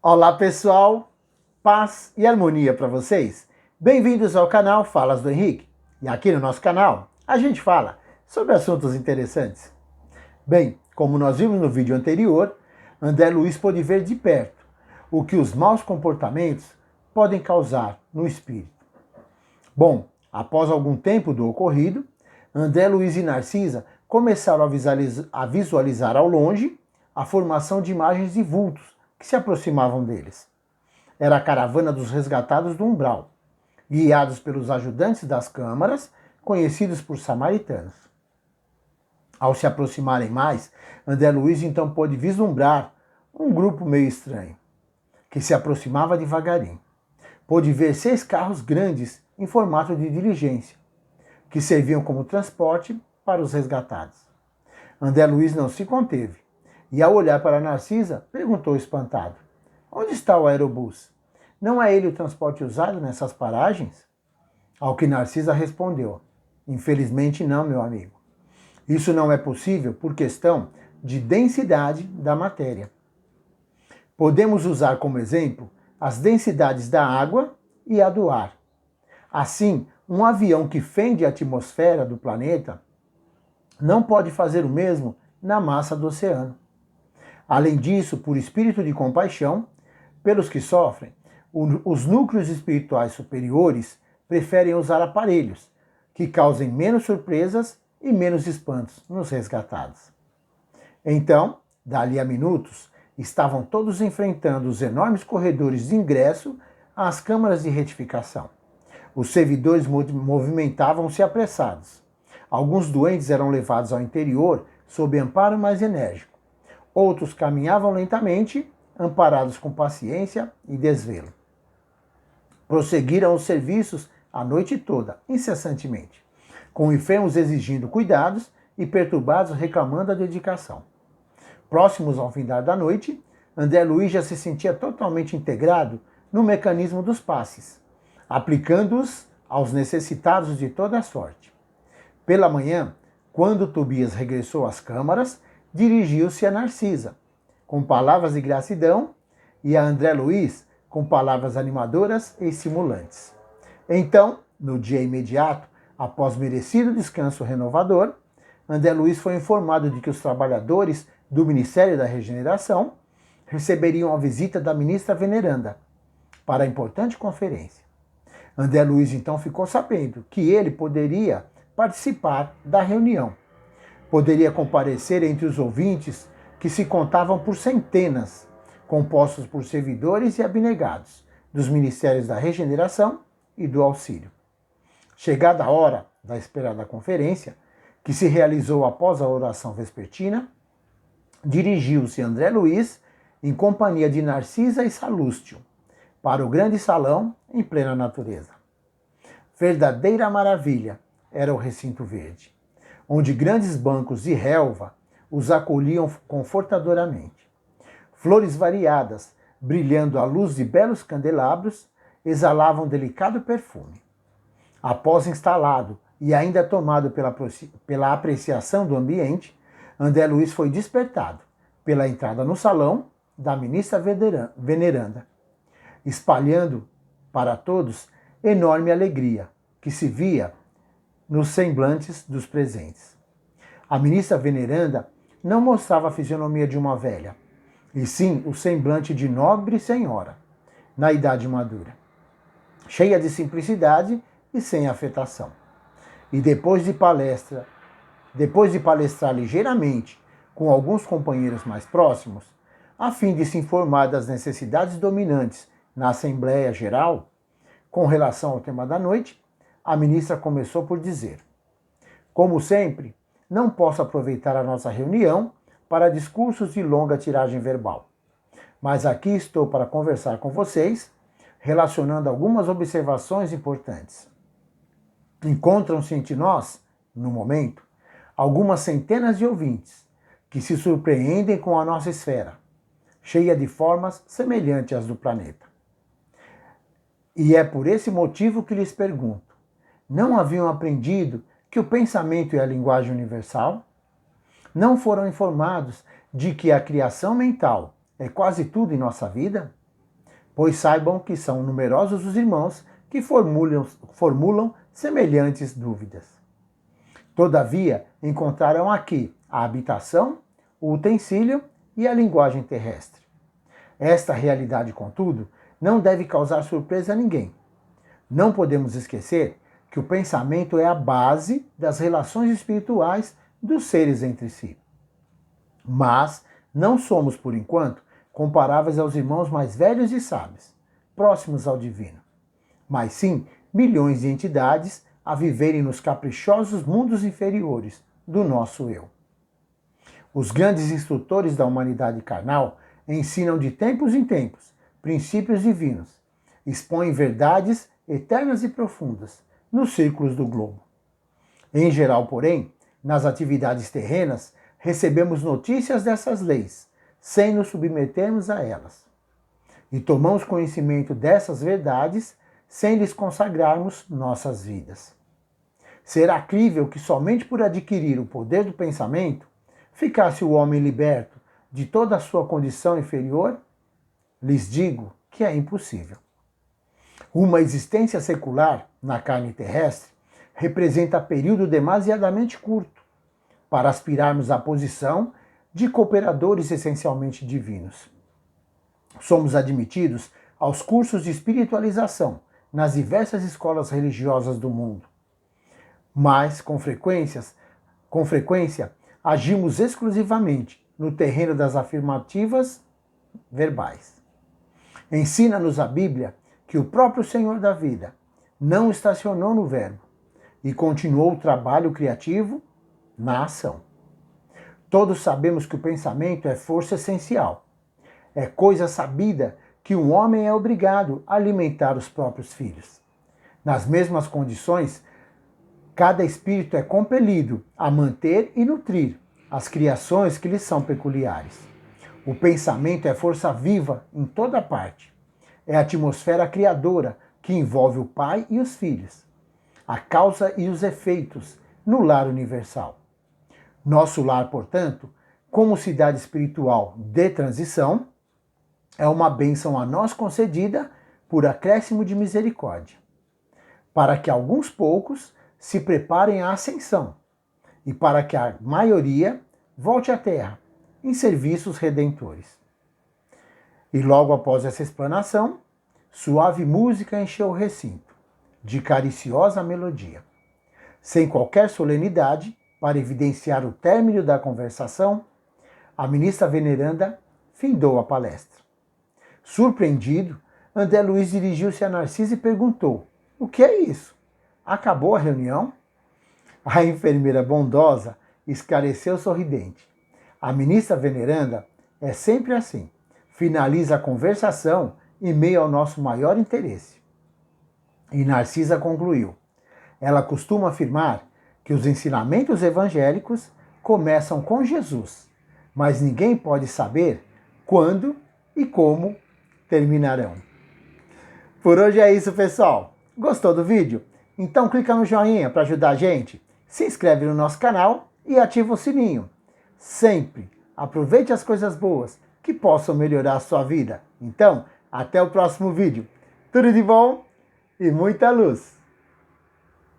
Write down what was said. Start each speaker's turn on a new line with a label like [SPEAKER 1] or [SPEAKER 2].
[SPEAKER 1] Olá pessoal, paz e harmonia para vocês. Bem-vindos ao canal Falas do Henrique. E aqui no nosso canal a gente fala sobre assuntos interessantes. Bem, como nós vimos no vídeo anterior, André Luiz pôde ver de perto o que os maus comportamentos podem causar no espírito. Bom, após algum tempo do ocorrido, André Luiz e Narcisa começaram a visualizar ao longe a formação de imagens de vultos que se aproximavam deles. Era a caravana dos resgatados do umbral, guiados pelos ajudantes das câmaras, conhecidos por samaritanos. Ao se aproximarem mais, André Luiz então pôde vislumbrar um grupo meio estranho, que se aproximava devagarinho. Pôde ver 6 carros grandes em formato de diligência, que serviam como transporte para os resgatados. André Luiz não se conteve e, ao olhar para Narcisa, perguntou espantado: "Onde está o aerobus? Não é ele o transporte usado nessas paragens?" Ao que Narcisa respondeu: "Infelizmente não, meu amigo. Isso não é possível por questão de densidade da matéria. Podemos usar como exemplo as densidades da água e a do ar. Assim, um avião que fende a atmosfera do planeta não pode fazer o mesmo na massa do oceano. Além disso, por espírito de compaixão pelos que sofrem, os núcleos espirituais superiores preferem usar aparelhos que causem menos surpresas e menos espantos nos resgatados." Então, dali a minutos, estavam todos enfrentando os enormes corredores de ingresso às câmaras de retificação. Os servidores movimentavam-se apressados. Alguns doentes eram levados ao interior sob amparo mais enérgico. Outros caminhavam lentamente, amparados com paciência e desvelo. Prosseguiram os serviços a noite toda, incessantemente, com enfermos exigindo cuidados e perturbados reclamando a dedicação. Próximos ao findar da noite, André Luiz já se sentia totalmente integrado no mecanismo dos passes, aplicando-os aos necessitados de toda a sorte. Pela manhã, quando Tobias regressou às câmaras, dirigiu-se a Narcisa, com palavras de gratidão, e a André Luiz, com palavras animadoras e estimulantes. Então, no dia imediato, após merecido descanso renovador, André Luiz foi informado de que os trabalhadores do Ministério da Regeneração receberiam a visita da ministra Veneranda para a importante conferência. André Luiz então ficou sabendo que ele poderia participar da reunião. Poderia comparecer entre os ouvintes, que se contavam por centenas, compostos por servidores e abnegados dos Ministérios da Regeneração e do Auxílio. Chegada a hora da esperada conferência, que se realizou após a oração vespertina, dirigiu-se André Luiz, em companhia de Narcisa e Salústio, para o grande salão em plena natureza. Verdadeira maravilha era o recinto verde, onde grandes bancos de relva os acolhiam confortadoramente. Flores variadas, brilhando à luz de belos candelabros, exalavam delicado perfume. Após instalado e ainda tomado pela apreciação do ambiente, André Luiz foi despertado pela entrada no salão da ministra Veneranda, espalhando para todos enorme alegria que se via nos semblantes dos presentes. A ministra Veneranda não mostrava a fisionomia de uma velha, e sim o semblante de nobre senhora, na idade madura, cheia de simplicidade e sem afetação. E depois de palestrar ligeiramente com alguns companheiros mais próximos, a fim de se informar das necessidades dominantes na Assembleia Geral, com relação ao tema da noite, a ministra começou por dizer: "Como sempre, não posso aproveitar a nossa reunião para discursos de longa tiragem verbal, mas aqui estou para conversar com vocês, relacionando algumas observações importantes. Encontram-se entre nós, no momento, algumas centenas de ouvintes que se surpreendem com a nossa esfera, cheia de formas semelhantes às do planeta. E é por esse motivo que lhes pergunto: não haviam aprendido que o pensamento é a linguagem universal? Não foram informados de que a criação mental é quase tudo em nossa vida? pois saibam que são numerosos os irmãos que formulam semelhantes dúvidas. Todavia, encontraram aqui a habitação, o utensílio e a linguagem terrestre. Esta realidade, contudo, não deve causar surpresa a ninguém. Não podemos esquecer que o pensamento é a base das relações espirituais dos seres entre si. Mas não somos, por enquanto, comparáveis aos irmãos mais velhos e sábios, próximos ao divino, mas sim milhões de entidades a viverem nos caprichosos mundos inferiores do nosso eu. Os grandes instrutores da humanidade carnal ensinam de tempos em tempos princípios divinos, expõem verdades eternas e profundas nos círculos do globo. Em geral, porém, nas atividades terrenas, recebemos notícias dessas leis, sem nos submetermos a elas. E tomamos conhecimento dessas verdades sem lhes consagrarmos nossas vidas. Será crível que somente por adquirir o poder do pensamento ficasse o homem liberto de toda a sua condição inferior? Lhes digo que é impossível. Uma existência secular na carne terrestre representa período demasiadamente curto para aspirarmos à posição de cooperadores essencialmente divinos. Somos admitidos aos cursos de espiritualização nas diversas escolas religiosas do mundo. Mas, com frequência, agimos exclusivamente no terreno das afirmativas verbais. Ensina-nos a Bíblia que o próprio Senhor da vida não estacionou no verbo e continuou o trabalho criativo na ação. Todos sabemos que o pensamento é força essencial. É coisa sabida que um homem é obrigado a alimentar os próprios filhos. Nas mesmas condições, cada espírito é compelido a manter e nutrir as criações que lhe são peculiares. O pensamento é força viva em toda parte. É a atmosfera criadora que envolve o pai e os filhos, a causa e os efeitos no lar universal. Nosso lar, portanto, como cidade espiritual de transição, é uma bênção a nós concedida por acréscimo de misericórdia, para que alguns poucos se preparem à ascensão e para que a maioria volte à terra em serviços redentores. E logo após essa explanação, suave música encheu o recinto, de cariciosa melodia. Sem qualquer solenidade, para evidenciar o término da conversação, a ministra veneranda findou a palestra. Surpreendido, André Luiz dirigiu-se a Narcisa e perguntou: "O que é isso? Acabou a reunião?" A enfermeira bondosa esclareceu sorridente: "A ministra veneranda é sempre assim. Finaliza a conversação em meio ao nosso maior interesse." E Narcisa concluiu: "Ela costuma afirmar que os ensinamentos evangélicos começam com Jesus, mas ninguém pode saber quando e como terminarão." Por hoje é isso, pessoal. Gostou do vídeo? Então clica no joinha para ajudar a gente, se inscreve no nosso canal e ativa o sininho. Sempre aproveite as coisas boas que possam melhorar a sua vida. Então, até o próximo vídeo. Tudo de bom e muita luz!